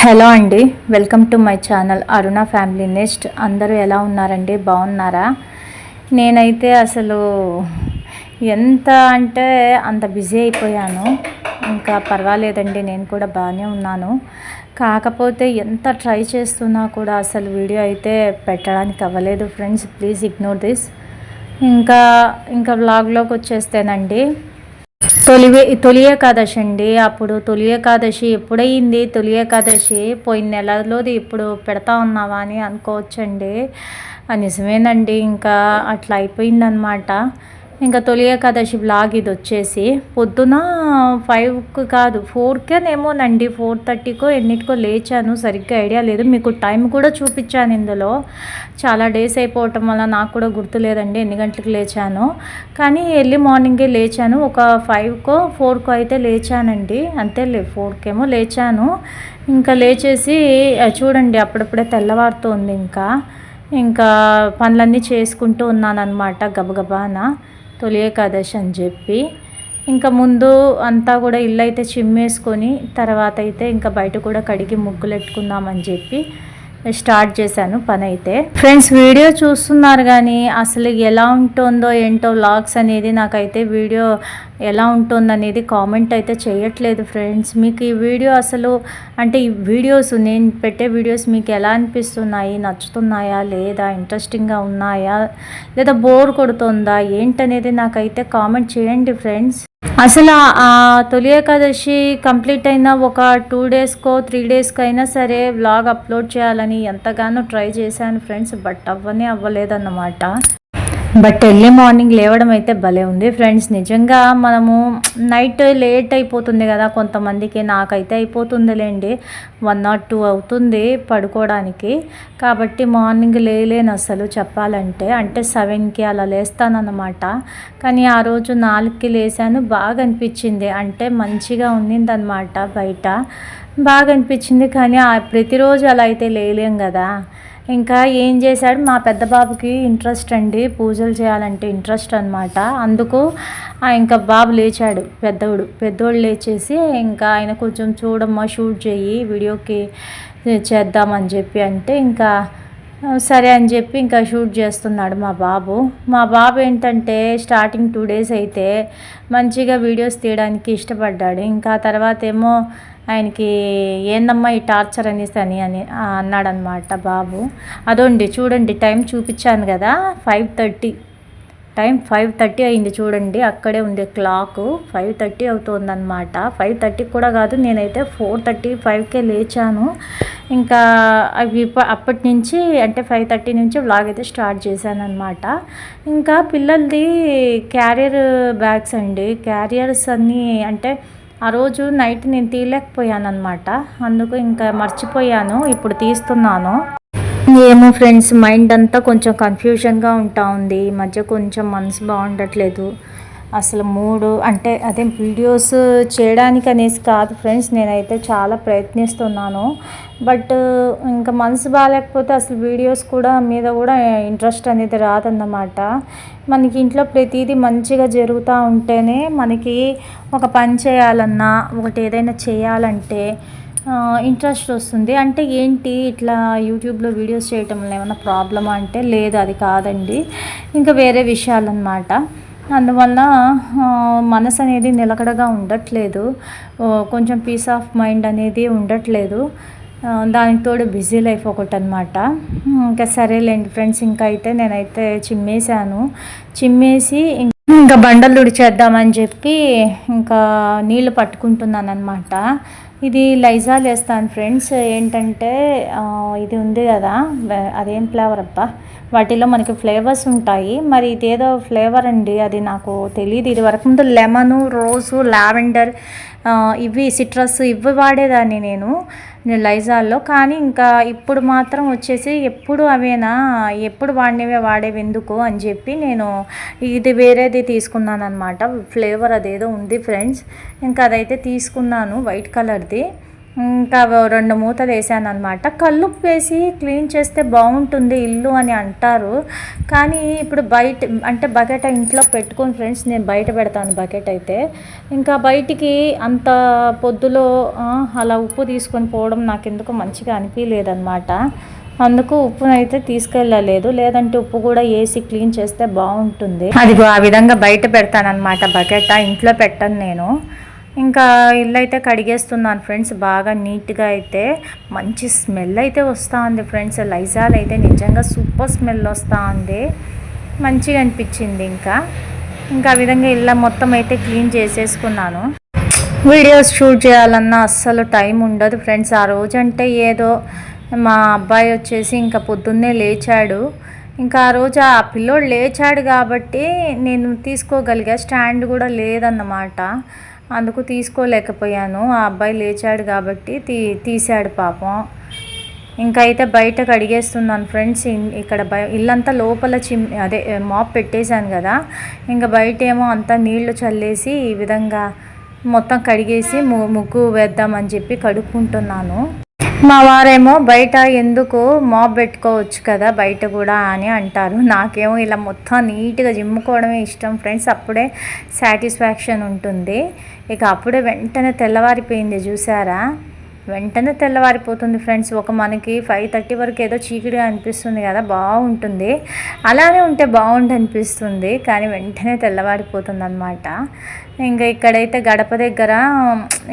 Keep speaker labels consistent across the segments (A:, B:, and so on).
A: Hello అండి, welcome to my channel Aruna family nest. అందరూ ఎలా ఉన్నారండి? బాగున్నారా? నేనైతే అసలు ఎంత అంటే అంత బిజీ అయిపోయాను. ఇంకా పర్వాలేదండి, నేను కూడా బాగానే ఉన్నాను. కాకపోతే ఎంత ట్రై చేస్తున్నా కూడా అసలు వీడియో అయితే పెట్టడానికి అవ్వలేదు ఫ్రెండ్స్. Please ignore this. ఇంకా వ్లాగ్లోకి వచ్చేస్తేనండి, తొలి ఏకాదశి అండి. అప్పుడు తొలి ఏకాదశి ఎప్పుడయింది? తొలి ఏకాదశి పోయిన నెలలోది ఇప్పుడు పెడతా ఉన్నావా అని అనుకోవచ్చండి. నిజమేనండి, ఇంకా అట్లా అయిపోయిందనమాట. ఇంకా తొలి ఏకాదశి బ్లాగ్ ఇది వచ్చేసి పొద్దున 5కి కాదు 4కేనేమోనండి, 4:30కో ఎన్నిటికో లేచాను. సరిగ్గా ఐడియా లేదు. మీకు టైం కూడా చూపించాను ఇందులో. చాలా డేస్ అయిపోవటం వల్ల నాకు కూడా గుర్తులేదండి ఎన్ని గంటలకు లేచాను. కానీ ఎర్లీ మార్నింగే లేచాను. ఒక 5కో 4కో అయితే లేచానండి. అంతేలే, 4కేమో లేచాను. ఇంకా లేచేసి చూడండి అప్పుడప్పుడే తెల్లవారుతోంది. ఇంకా పనులన్నీ చేసుకుంటూ ఉన్నానన్నమాట గబగబానా. తొలి ఏకాదశి అని చెప్పి ఇంకా ముందు అంతా కూడా ఇల్లు అయితే చిమ్మేసుకొని తర్వాత అయితే ఇంకా బయట కూడా కడిగి ముగ్గులు పెట్టుకుందామని చెప్పి స్టార్ట్ చేశాను పని అయితే. ఫ్రెండ్స్, వీడియో చూస్తున్నారు కానీ అసలు ఎలా ఉంటుందో ఏంటో వ్లాగ్స్ అనేది నాకైతే వీడియో ఎలా ఉంటుందనేది కామెంట్ అయితే చేయట్లేదు ఫ్రెండ్స్. మీకు ఈ వీడియో అసలు అంటే ఈ వీడియోస్ నేను పెట్టే వీడియోస్ మీకు ఎలా అనిపిస్తున్నాయి? నచ్చుతున్నాయా లేదా? ఇంట్రెస్టింగ్గా ఉన్నాయా లేదా బోర్ కొడుతుందా ఏంటనేది నాకైతే కామెంట్ చేయండి ఫ్రెండ్స్. అసలు ఆ తొలి ఏకాదశి కంప్లీట్ అయిన ఒక 2 డేస్కో 3 డేస్కో అయినా సరే వ్లాగ్ అప్లోడ్ చేయాలని ఎంతగానో ట్రై చేశాను ఫ్రెండ్స్. బట్ అవ్వలేదన్నమాట. బట్ ఎర్లీ మార్నింగ్ లేవడం అయితే భలే ఉంది ఫ్రెండ్స్. నిజంగా మనము నైట్ లేట్ అయిపోతుంది కదా కొంతమందికి, నాకైతే అయిపోతుందిలేండి. 1 or 2 అవుతుంది పడుకోవడానికి. కాబట్టి మార్నింగ్ లేలేను అసలు చెప్పాలంటే. అంటే 7కి అలా లేస్తానన్నమాట. కానీ ఆ రోజు 4కి లేసాను. బాగా అనిపించింది, అంటే మంచిగా ఉన్నిందనమాట బయట. బాగా అనిపించింది. కానీ ప్రతిరోజు అలా అయితే లేలేం కదా. ఇంకా ఏం చేశాడు, మా పెద్ద బాబుకి ఇంట్రెస్ట్ అండి, పూజలు చేయాలంటే ఇంట్రెస్ట్ అనమాట. అందుకు ఇంకా బాబు లేచాడు, పెద్దోడు లేచేసి ఇంకా ఆయన కొంచెం చూడమ్మా, షూట్ చేయి, వీడియోకి చేద్దామని చెప్పి అంటే ఇంకా సరే అని చెప్పి ఇంకా షూట్ చేస్తున్నాడు మా బాబు ఏంటంటే స్టార్టింగ్ 2 డేస్ అయితే మంచిగా వీడియోస్ తీయడానికి ఇష్టపడ్డాడు. ఇంకా తర్వాత ఏమో ఆయనకి ఏందమ్మా ఈ టార్చర్ అనేసి అని అన్నాడనమాట బాబు. అదోండి చూడండి, టైం చూపించాను కదా 5:30, టైం 5:30 అయింది చూడండి. అక్కడే ఉంది క్లాక్. 5:30 అవుతుందన్నమాట. 5:30 కూడా కాదు, నేనైతే 4:35కే లేచాను. ఇంకా అప్పటి నుంచి అంటే 5:30 నుంచి వ్లాగ్ అయితే స్టార్ట్ చేశాను అనమాట. ఇంకా పిల్లలది క్యారియర్ బ్యాగ్స్ అండి. క్యారియర్స్ అన్నీ అంటే ఆ రోజు నైట్ నేను తీయలేకపోయాను అనమాట. అందుకు ఇంకా మర్చిపోయాను, ఇప్పుడు తీస్తున్నాను. ఏమో ఫ్రెండ్స్, మైండ్ అంతా కొంచెం కన్ఫ్యూజన్గా ఉంటా ఉంది. ఈ మధ్య కొంచెం మనసు బాగుండట్లేదు. అసలు అంటే అదే వీడియోస్ చేయడానికి అనేసి కాదు ఫ్రెండ్స్, నేనైతే చాలా ప్రయత్నిస్తున్నాను. బట్ ఇంకా మనసు బాగాలేకపోతే అసలు వీడియోస్ మీద కూడా ఇంట్రెస్ట్ అనేది రాదన్నమాట. మనకి ఇంట్లో ప్రతిదీ మంచిగా జరుగుతూ ఉంటేనే మనకి ఒక పని చేయాలన్నా ఒకటి ఏదైనా చేయాలంటే ఇంట్రెస్ట్ వస్తుంది. అంటే ఏంటి ఇట్లా యూట్యూబ్లో వీడియోస్ చేయటం వల్ల ఏమైనా ప్రాబ్లమా అంటే లేదు, అది కాదండి, ఇంకా వేరే విషయాలన్నమాట. అందువల్ల మనసు అనేది నిలకడగా ఉండట్లేదు, కొంచెం పీస్ ఆఫ్ మైండ్ అనేది ఉండట్లేదు. దానికి తోడు బిజీ లైఫ్ ఒకటి అనమాట. ఇంకా సరేలేండి ఫ్రెండ్స్, ఇంకా అయితే నేనైతే చిమ్మేసి ఇంకా బండలు తుడిచేద్దామని చెప్పి ఇంకా నీళ్ళు పట్టుకుంటున్నాను అనమాట. ఇది లైజాల్ వేస్తాను ఫ్రెండ్స్. ఏంటంటే ఇది ఉంది కదా, అదేం ఫ్లేవర్ అబ్బా, వాటిలో మనకి ఫ్లేవర్స్ ఉంటాయి. మరి ఇదేదో ఫ్లేవర్ అండి, అది నాకు తెలియదు. ఇది వరకు ముందు లెమను, రోజు, లావెండర్, ఇవి సిట్రస్ ఇవి వాడేదాన్ని నేను లైజాల్లో. కానీ ఇంకా ఇప్పుడు మాత్రం వచ్చేసి ఎప్పుడు వాడేవి ఎందుకు అని చెప్పి నేను ఇది వేరేది తీసుకున్నాను అనమాట. ఫ్లేవర్ అదేదో ఉంది ఫ్రెండ్స్. ఇంకా అదైతే తీసుకున్నాను, వైట్ కలర్ది. ఇంకా 2 మూతలు వేసాను అనమాట. కల్లుప్పు వేసి క్లీన్ చేస్తే బాగుంటుంది ఇల్లు అని అంటారు. కానీ ఇప్పుడు బయట అంటే బకెట్ ఇంట్లో పెట్టుకోను ఫ్రెండ్స్, నేను బయట పెడతాను బకెట్ అయితే. ఇంకా బయటికి అంత పొద్దులో అలా ఉప్పు తీసుకొని పోవడం నాకు ఎందుకు మంచిగా అనిపించలేదన్నమాట. అందుకు ఉప్పునైతే తీసుకెళ్ళలేదు, లేదంటే ఉప్పు కూడా వేసి క్లీన్ చేస్తే బాగుంటుంది. అదిగో ఆ విధంగా బయట పెడతానమాట బకెట్, ఇంట్లో పెట్టను నేను. ఇంకా ఇల్లు అయితే కడిగేస్తున్నాను ఫ్రెండ్స్, బాగా నీట్గా అయితే మంచి స్మెల్ అయితే వస్తూ ఉంది ఫ్రెండ్స్. లైజాల్ అయితే నిజంగా సూపర్ స్మెల్ వస్తూ ఉంది, మంచిగా అనిపించింది. ఇంకా ఆ విధంగా ఇల్లు మొత్తం అయితే క్లీన్ చేసేసుకున్నాను. వీడియోస్ షూట్ చేయాలన్నా అస్సలు టైం ఉండదు ఫ్రెండ్స్. ఆ రోజు అంటే ఏదో మా అబ్బాయి వచ్చేసి ఇంకా పొద్దున్నే లేచాడు. ఇంకా ఆ రోజు ఆ పిల్లోడు లేచాడు కాబట్టి నేను తీసుకోగలిగా, స్టాండ్ కూడా లేదన్నమాట, అందుకు తీసుకోలేకపోయాను. ఆ అబ్బాయి లేచాడు కాబట్టి తీసాడు పాపం. ఇంకా అయితే బయట కడిగేస్తున్నాను ఫ్రెండ్స్. ఇక్కడ ఇల్లంతా లోపల అదే మాప్ పెట్టేశాను కదా, ఇంకా బయట ఏమో అంతా నీళ్లు చల్లేసి ఈ విధంగా మొత్తం కడిగేసి ముగ్గు వేద్దామని చెప్పి కడుక్కుంటున్నాను. మా వారేమో బయట ఎందుకు మాప్ పెట్టుకోవచ్చు కదా బయట కూడా అని అంటారు. నాకేమో ఇలా మొత్తం నీట్గా జిమ్ముకోవడమే ఇష్టం ఫ్రెండ్స్, అప్పుడే సాటిస్ఫాక్షన్ ఉంటుంది. ఇక అప్పుడే వెంటనే తెల్లవారిపోయింది చూసారా, వెంటనే తెల్లవారిపోతుంది ఫ్రెండ్స్. మనకి 5:30 వరకు ఏదో చీకటిగా అనిపిస్తుంది కదా, బాగుంటుంది, అలానే ఉంటే బాగుంటుంది అనిపిస్తుంది, కానీ వెంటనే తెల్లవారిపోతుంది అనమాట. ఇంకా ఇక్కడైతే గడప దగ్గర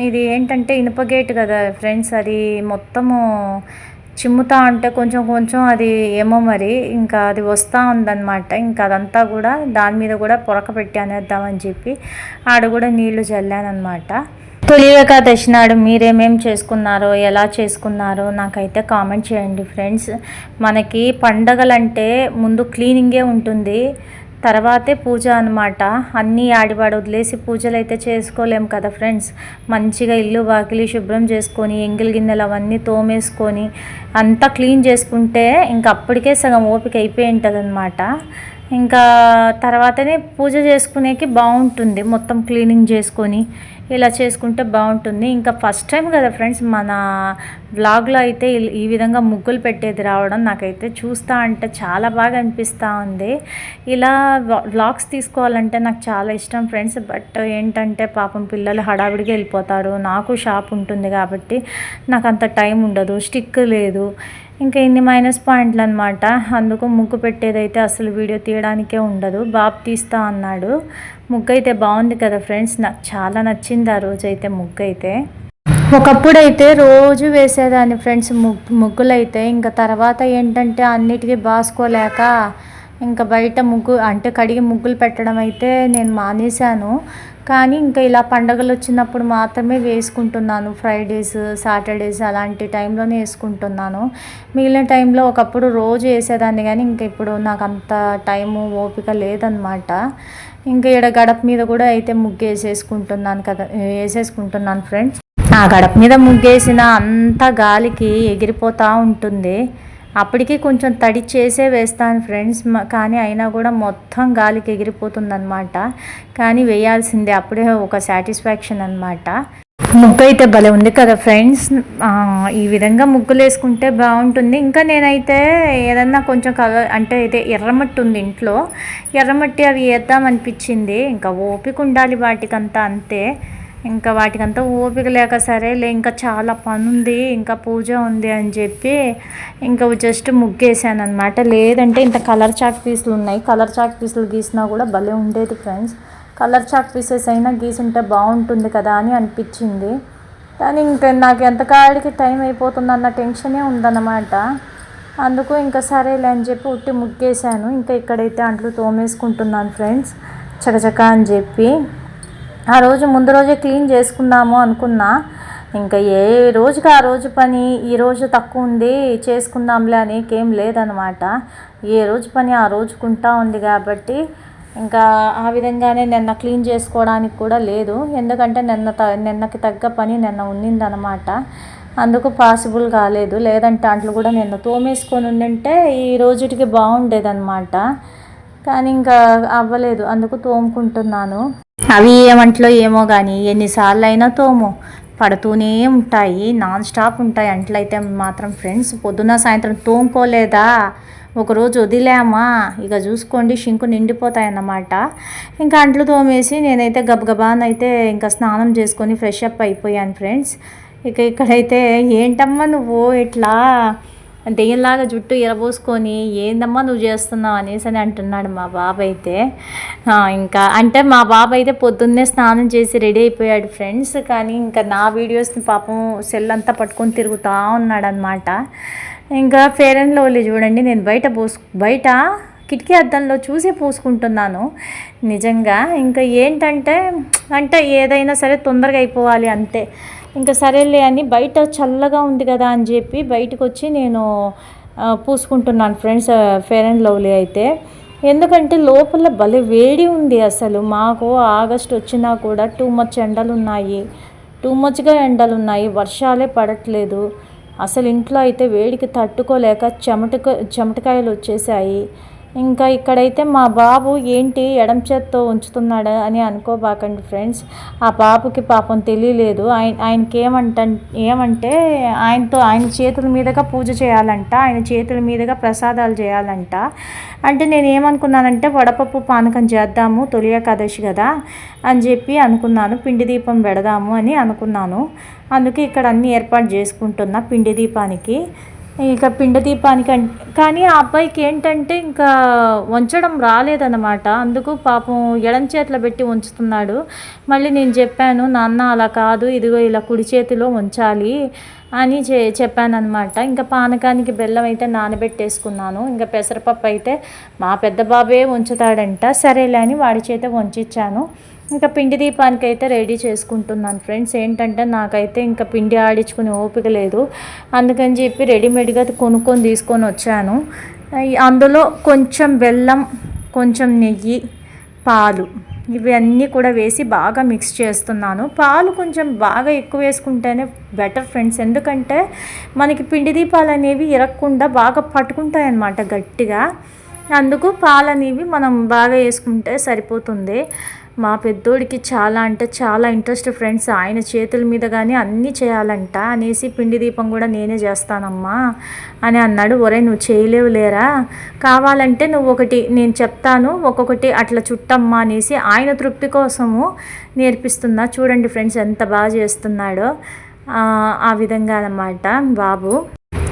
A: ఇది ఏంటంటే ఇనుప గేట్ కదా ఫ్రెండ్స్, అది మొత్తము చిమ్ముతా ఉంటే కొంచెం అది ఏమో మరి ఇంకా అది వస్తూ ఉందన్నమాట. ఇంకా అదంతా కూడా దాని మీద కూడా పొరక పెట్టి అనేద్దామని చెప్పి ఆడ కూడా నీళ్లు చల్లానమాట. తొలి ఏకాదశి నాడు మీరేమేం చేసుకున్నారో, ఎలా చేసుకున్నారో నాకైతే కామెంట్ చేయండి ఫ్రెండ్స్. మనకి పండగలంటే ముందు క్లీనింగే ఉంటుంది, తర్వాతే పూజ అనమాట. అన్నీ ఆడివాడు వదిలేసి పూజలు అయితే చేసుకోలేము కదా ఫ్రెండ్స్. మంచిగా ఇల్లు వాకిలి శుభ్రం చేసుకొని ఎంగిలి గిన్నెలు అవన్నీ తోమేసుకొని అంతా క్లీన్ చేసుకుంటే ఇంకా అప్పటికే సగం ఓపిక అయిపోయి ఉంటుంది అనమాట. ఇంకా తర్వాతనే పూజ చేసుకునేకి బాగుంటుంది, మొత్తం క్లీనింగ్ చేసుకొని ఇలా చేసుకుంటే బాగుంటుంది. ఇంకా ఫస్ట్ టైం కదా ఫ్రెండ్స్ మన వ్లాగ్లో అయితే ఈ విధంగా ముగ్గులు పెట్టేది రావడం, నాకైతే చూస్తూ అంటే చాలా బాగా అనిపిస్తూ ఉంది. ఇలా వ్లాగ్స్ తీసుకోవాలంటే నాకు చాలా ఇష్టం ఫ్రెండ్స్. బట్ ఏంటంటే పాపం పిల్లలు హడావిడిగా వెళ్ళిపోతారు, నాకు షాప్ ఉంటుంది కాబట్టి నాకు అంత టైం ఉండదు, స్టిక్ లేదు, ఇంకా ఇన్ని మైనస్ పాయింట్లు అనమాట. అందుకు ముగ్గు పెట్టేదైతే అసలు వీడియో తీయడానికే ఉండదు. బాబు తీస్తా అన్నాడు. ముగ్గు అయితే బాగుంది కదా ఫ్రెండ్స్, నాకు చాలా నచ్చింది ఆ రోజు అయితే ముగ్గు అయితే. ఒకప్పుడైతే రోజు వేసేదాన్ని ఫ్రెండ్స్ ముగ్గులు అయితే. ఇంకా తర్వాత ఏంటంటే అన్నిటికీ బాసుకోలేక ఇంకా బయట ముగ్గు అంటే కడిగి ముగ్గులు పెట్టడం అయితే నేను మానేశాను. కానీ ఇంకా ఇలా పండగలు వచ్చినప్పుడు మాత్రమే వేసుకుంటున్నాను, ఫ్రైడేస్ సాటర్డేస్ అలాంటి టైంలోనే వేసుకుంటున్నాను. మిగిలిన టైంలో ఒకప్పుడు రోజు వేసేదాన్ని, కానీ ఇంక ఇప్పుడు నాకు అంత టైము ఓపిక లేదనమాట. ఇంకా ఇక్కడ గడప మీద కూడా అయితే ముగ్గు వేసేసుకుంటున్నాను ఫ్రెండ్స్. ఆ గడప మీద ముగ్గేసిన అంత గాలికి ఎగిరిపోతూ ఉంటుంది. అప్పటికి కొంచెం తడి చేసే వేస్తాను ఫ్రెండ్స్, కానీ అయినా కూడా మొత్తం గాలికి ఎగిరిపోతుంది అనమాట. కానీ వేయాల్సిందే, అప్పుడే ఒక సాటిస్ఫాక్షన్ అనమాట. ముగ్గు అయితే భలే ఉంది కదా ఫ్రెండ్స్. ఈ విధంగా ముగ్గులు వేసుకుంటే బాగుంటుంది. ఇంకా నేనైతే ఏదన్నా కొంచెం కలర్ అంటే అయితే ఎర్రమట్టి ఉంది ఇంట్లో, ఎర్రమట్టి అవి వేద్దామనిపించింది. ఇంకా ఓపిక ఉండాలి వాటికంతా, అంతే. ఇంకా వాటికంతా ఓపిక లేక సరేలే ఇంకా చాలా పని ఉంది, ఇంకా పూజ ఉంది అని చెప్పి ఇంకా జస్ట్ ముగ్గేసాను అనమాట. లేదంటే ఇంత కలర్ చాక్ పీసులు ఉన్నాయి, కలర్ చాక్ పీసులు గీసినా కూడా భలే ఉండేది ఫ్రెండ్స్. కలర్ చాక్ పీసెస్ అయినా గీసుంటే బాగుంటుంది కదా అని అనిపించింది. కానీ ఇంకా నాకు ఎంతకాడికి టైం అయిపోతుంది అన్న టెన్షనే ఉందన్నమాట. అందుకు ఇంకా సరేలే అని చెప్పి ఉట్టి ముగ్గేసాను. ఇంకా ఇక్కడైతే అంట్లు తోమేసుకుంటున్నాను ఫ్రెండ్స్ చకచక అని చెప్పి. ఆ రోజు ముందు రోజే క్లీన్ చేసుకుందాము అనుకున్నా, ఇంకా ఏ రోజుకి ఆ రోజు పని, ఈ రోజు తక్కువ ఉంది చేసుకుందాంలే అని ఏం లేదనమాట. ఏ రోజు పని ఆ రోజుకుంటా ఉంది కాబట్టి ఇంకా ఆ విధంగానే నిన్న క్లీన్ చేసుకోవడానికి కూడా లేదు, ఎందుకంటే నిన్నకి తగ్గ పని నిన్న ఉన్నిందనమాట. అందుకు పాసిబుల్ కాలేదు, లేదంటే అంట్లు కూడా నిన్న తోమేసుకొని ఉండింటే ఈ రోజుటికి బాగుండేదన్నమాట. కానీ ఇంకా అవ్వలేదు, అందుకు తోముకుంటున్నాను. అవి ఏమంట్లో ఏమో కానీ ఎన్నిసార్లు అయినా తోము, పడుతూనే ఉంటాయి, నాన్ స్టాప్ ఉంటాయి అంట్లయితే మాత్రం ఫ్రెండ్స్. పొద్దున సాయంత్రం తోముకోలేదా, ఒకరోజు వదిలామా ఇక చూసుకోండి షింకు నిండిపోతాయన్నమాట. ఇంకా అంట్లు తోమేసి నేనైతే గబగబానైతే ఇంకా స్నానం చేసుకొని ఫ్రెష్ అప్ అయిపోయాను ఫ్రెండ్స్. ఇక్కడైతే ఏంటమ్మా నువ్వు ఇట్లా దెయ్యంలాగా జుట్టు ఎరబోసుకొని ఏందమ్మా నువ్వు చేస్తున్నావు అనేసి అని అంటున్నాడు మా బాబు అయితే. ఇంకా అంటే మా బాబు అయితే పొద్దున్నే స్నానం చేసి రెడీ అయిపోయాడు ఫ్రెండ్స్. కానీ ఇంకా నా వీడియోస్ని పాపం సెల్ అంతా పట్టుకొని తిరుగుతూ ఉన్నాడు అనమాట. ఇంకా ఫెయిర్ అండ్ లవ్లీ చూడండి, నేను బయట కిటికీ అద్దంలో చూసి పూసుకుంటున్నాను నిజంగా. ఇంకా ఏంటంటే ఏదైనా సరే తొందరగా అయిపోవాలి అంతే. ఇంకా సరేలే అని బయట చల్లగా ఉంది కదా అని చెప్పి బయటకు వచ్చి నేను పూసుకుంటున్నాను ఫ్రెండ్స్ ఫెయిర్ అండ్ లవ్లీ అయితే. ఎందుకంటే లోపల భలే వేడి ఉంది అసలు. మాకు ఆగస్ట్ వచ్చినా కూడా టూ మచ్గా ఎండలు ఉన్నాయి, వర్షాలే పడట్లేదు అసలు. ఇంట్లో అయితే వేడికి తట్టుకోలేక చెమటకాయలు వచ్చేసాయి. ఇంకా ఇక్కడైతే మా బాబు ఏంటి ఎడం చేత్తో ఉంచుతున్నాడు అని అనుకోబాకండి ఫ్రెండ్స్. ఆ బాబుకి పాపం తెలియలేదు. ఆయనకి ఏమంటే ఆయన చేతుల మీదుగా పూజ చేయాలంట, ఆయన చేతుల మీదుగా ప్రసాదాలు చేయాలంట. అంటే నేను ఏమనుకున్నానంటే వడపప్పు పానకం చేద్దాము, తొలి ఏకాదశి కదా అని చెప్పి అనుకున్నాను, పిండి దీపం పెడదాము అని అనుకున్నాను. అందుకే ఇక్కడ అన్నీ ఏర్పాటు చేసుకుంటున్నా పిండి దీపానికి. ఇక పిండి దీపానికి కానీ ఆ అబ్బాయికి ఏంటంటే ఇంకా వంచడం రాలేదన్నమాట. అందుకు పాపం ఎడం చేతిలో పెట్టి ఉంచుతున్నాడు. మళ్ళీ నేను చెప్పాను, నాన్న అలా కాదు, ఇదిగో ఇలా కుడి చేతిలో ఉంచాలి అని చెప్పాను అనమాట. ఇంకా పానకానికి బెల్లం అయితే నానబెట్టేసుకున్నాను. ఇంకా పెసరపప్పు అయితే మా పెద్ద బాబే ఉంచుతాడంట, సరేలే అని వాడి చేత వంచిచ్చాను. ఇంకా పిండి దీపానికి అయితే రెడీ చేసుకుంటున్నాను ఫ్రెండ్స్. ఏంటంటే నాకైతే ఇంకా పిండి ఆడించుకునే ఓపిక లేదు, అందుకని చెప్పి రెడీమేడ్గా తీసుకొని వచ్చాను. అందులో కొంచెం బెల్లం, కొంచెం నెయ్యి, పాలు ఇవన్నీ కూడా వేసి బాగా మిక్స్ చేస్తున్నాను. పాలు కొంచెం బాగా ఎక్కువ వేసుకుంటేనే బెటర్ ఫ్రెండ్స్, ఎందుకంటే మనకి పిండి దీపాలు అనేవి ఇరగకుండా బాగా పట్టుకుంటాయి అన్నమాట గట్టిగా. అందుకు పాలు అనేవి మనం బాగా వేసుకుంటే సరిపోతుంది. మా పెద్దోడికి చాలా అంటే చాలా ఇంట్రెస్ట్ ఫ్రెండ్స్, ఆయన చేతుల మీద కానీ అన్నీ చేయాలంట అనేసి పిండి దీపం కూడా నేనే చేస్తానమ్మా అని అన్నాడు. ఒరే నువ్వు చేయలేవు లేరా, కావాలంటే నువ్వు ఒకటి నేను చెప్తాను ఒక్కొక్కటి అట్లా చుట్టమ్మా అనేసి ఆయన తృప్తి కోసము నేర్పిస్తున్నా. చూడండి ఫ్రెండ్స్ ఎంత బాగా చేస్తున్నాడో. ఆ విధంగా అన్నమాట బాబు.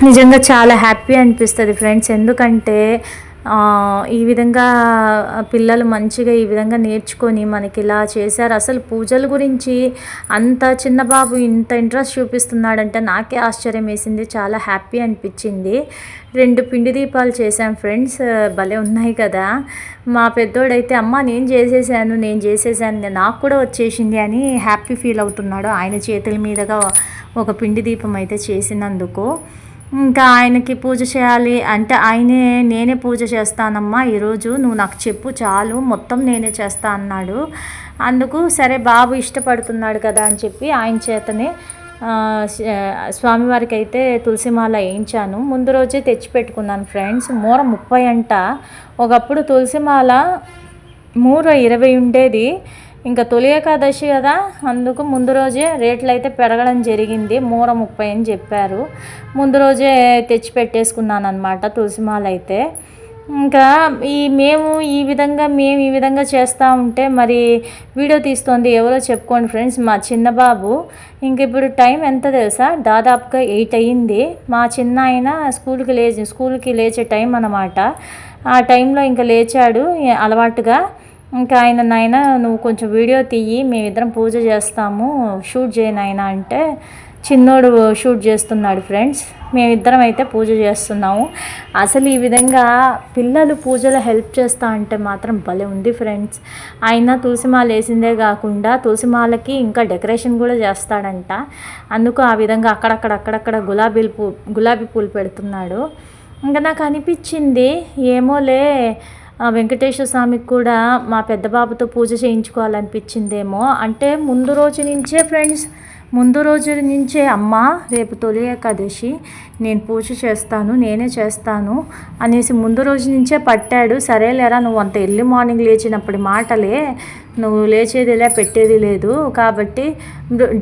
A: నిజంగా చాలా హ్యాపీ అనిపిస్తుంది ఫ్రెండ్స్, ఎందుకంటే ఈ విధంగా పిల్లలు మంచిగా ఈ విధంగా నేర్చుకొని మనకి ఇలా చేశారు. అసలు పూజల గురించి అంత చిన్న బాబు ఇంత ఇంట్రెస్ట్ చూపిస్తున్నాడంటే నాకే ఆశ్చర్యం వేసింది, చాలా హ్యాపీ అనిపించింది. 2 పిండి దీపాలు చేశాం ఫ్రెండ్స్, భలే ఉన్నాయి కదా. మా పెద్దోడైతే అమ్మ నేను చేసేసాను నాకు కూడా వచ్చేసింది అని హ్యాపీ ఫీల్ అవుతున్నాడు ఆయన చేతుల మీదుగా ఒక పిండి దీపం అయితే చేసినందుకు. ఇంకా ఆయనకి పూజ చేయాలి అంటే నేనే పూజ చేస్తానమ్మా ఈరోజు, నువ్వు నాకు చెప్పు చాలు మొత్తం నేనే చేస్తా అన్నాడు. అందుకు సరే బాబు ఇష్టపడుతున్నాడు కదా అని చెప్పి ఆయన చేతనే స్వామివారికి అయితే తులసిమాల వేయించాను. ముందు రోజే తెచ్చిపెట్టుకున్నాను ఫ్రెండ్స్. మూర 30 అంట, ఒకప్పుడు తులసిమాల మూర 20 ఉండేది. ఇంకా తొలి ఏకాదశి కదా, అందుకు ముందు రోజే రేట్లు అయితే పెరగడం జరిగింది. మూర 30 అని చెప్పారు. ముందు రోజే తెచ్చి పెట్టేసుకున్నాను అనమాట తులసిమాల అయితే. ఇంకా మేము ఈ విధంగా చేస్తూ ఉంటే మరి వీడియో తీస్తోంది ఎవరో చెప్పుకోండి ఫ్రెండ్స్, మా చిన్న బాబు. ఇంక ఇప్పుడు టైం ఎంత తెలుసా, దాదాపుగా 8 అయ్యింది. మా చిన్న ఆయన స్కూల్కి లేచే టైం అన్నమాట. ఆ టైంలో ఇంకా లేచాడు అలవాటుగా. ఇంకా నాయన నువ్వు కొంచెం వీడియో తీయి, మేమిద్దరం పూజ చేస్తాము, షూట్ చేయనాయన అంటే చిన్నోడు షూట్ చేస్తున్నాడు ఫ్రెండ్స్. మేమిద్దరం అయితే పూజ చేస్తున్నాము. అసలు ఈ విధంగా పిల్లలు పూజలో హెల్ప్ చేస్తా అంటే మాత్రం భలే ఉంది ఫ్రెండ్స్. ఆయన తులసిమాల వేసిందే కాకుండా తులసిమాలకి ఇంకా డెకరేషన్ కూడా చేస్తాడంట. అందుకు ఆ విధంగా అక్కడక్కడ గులాబీ పూలు పెడుతున్నాడు. ఇంకా నాకు అనిపించింది ఏమోలే వెంకటేశ్వర స్వామికి కూడా మా పెద్ద బాబుతో పూజ చేయించుకోవాలనిపించిందేమో. అంటే ముందు రోజు నుంచే అమ్మ రేపు తొలి ఏకాదశి నేను పూజ చేస్తాను, నేనే చేస్తాను అనేసి ముందు రోజు నుంచే పట్టాడు. సరేలేరా నువ్వు అంత ఎర్లీ మార్నింగ్ లేచినప్పుడు మాటలే, నువ్వు లేచేదిలే పెట్టేది లేదు కాబట్టి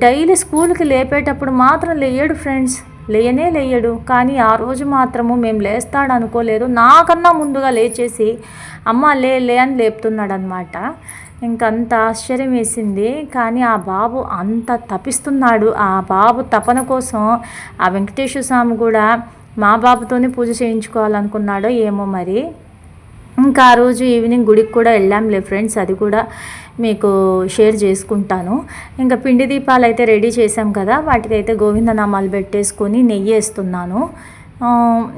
A: డైలీ స్కూల్కి లేపేటప్పుడు మాత్రం లేయడు ఫ్రెండ్స్, లేయడు. కానీ ఆ రోజు మాత్రము మేము లేస్తాడు అనుకోలేదు, నాకన్నా ముందుగా లేచేసి అమ్మ లే అని లేపుతున్నాడు అనమాట. ఇంకంత ఆశ్చర్యం వేసింది. కానీ ఆ బాబు అంత తపిస్తున్నాడు. ఆ బాబు తపన కోసం ఆ వెంకటేశ్వర స్వామి కూడా మా బాబుతోనే పూజ చేయించుకోవాలనుకున్నాడో ఏమో మరి. ఇంకా ఆ రోజు ఈవినింగ్ గుడికి కూడా వెళ్ళాంలే ఫ్రెండ్స్, అది కూడా మీకు షేర్ చేసుకుంటాను. ఇంకా పిండి దీపాలు అయితే రెడీ చేసాం కదా, వాటికైతే గోవిందనామాలు పెట్టేసుకొని నెయ్యి వేస్తున్నాను.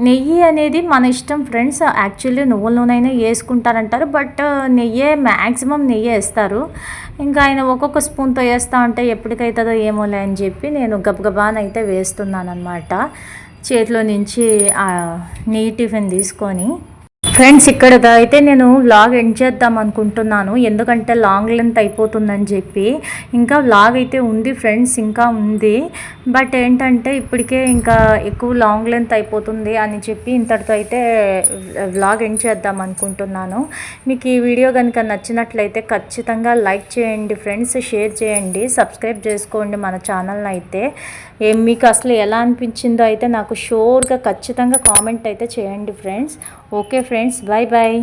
A: నెయ్యి అనేది మన ఇష్టం ఫ్రెండ్స్. యాక్చువల్లీ నువ్వుల నూనె వేసుకుంటారంటారు, బట్ నెయ్యే మ్యాక్సిమం నెయ్యి వేస్తారు. ఇంకా ఆయన ఒక్కొక్క స్పూన్తో వేస్తూ ఉంటే ఎప్పటికైతుందో ఏమోలే అని చెప్పి నేను గబగబానైతే వేస్తున్నాను అనమాట, చేతిలో నుంచి నెయ్యి టిఫిన్ తీసుకొని. ఫ్రెండ్స్ ఇక్కడ అయితే నేను వ్లాగ్ ఎండ్ చేద్దాం అనుకుంటున్నాను, ఎందుకంటే లాంగ్ లెంత్ అయిపోతుందని చెప్పి. ఇంకా వ్లాగ్ అయితే ఉంది ఫ్రెండ్స్, ఇంకా ఉంది, బట్ ఏంటంటే ఇప్పటికే ఇంకా ఎక్కువ లాంగ్ లెంత్ అయిపోతుంది అని చెప్పి ఇంతటితో అయితే వ్లాగ్ ఎండ్ చేద్దాం అనుకుంటున్నాను. మీకు ఈ వీడియో కనుక నచ్చినట్లయితే ఖచ్చితంగా లైక్ చేయండి ఫ్రెండ్స్, షేర్ చేయండి, సబ్స్క్రైబ్ చేసుకోండి మన ఛానల్ని అయితే. మీకు అసలు ఎలా అనిపించిందో అయితే నాకు షూర్గా ఖచ్చితంగా కామెంట్ అయితే చేయండి friends. Okay friends, bye bye.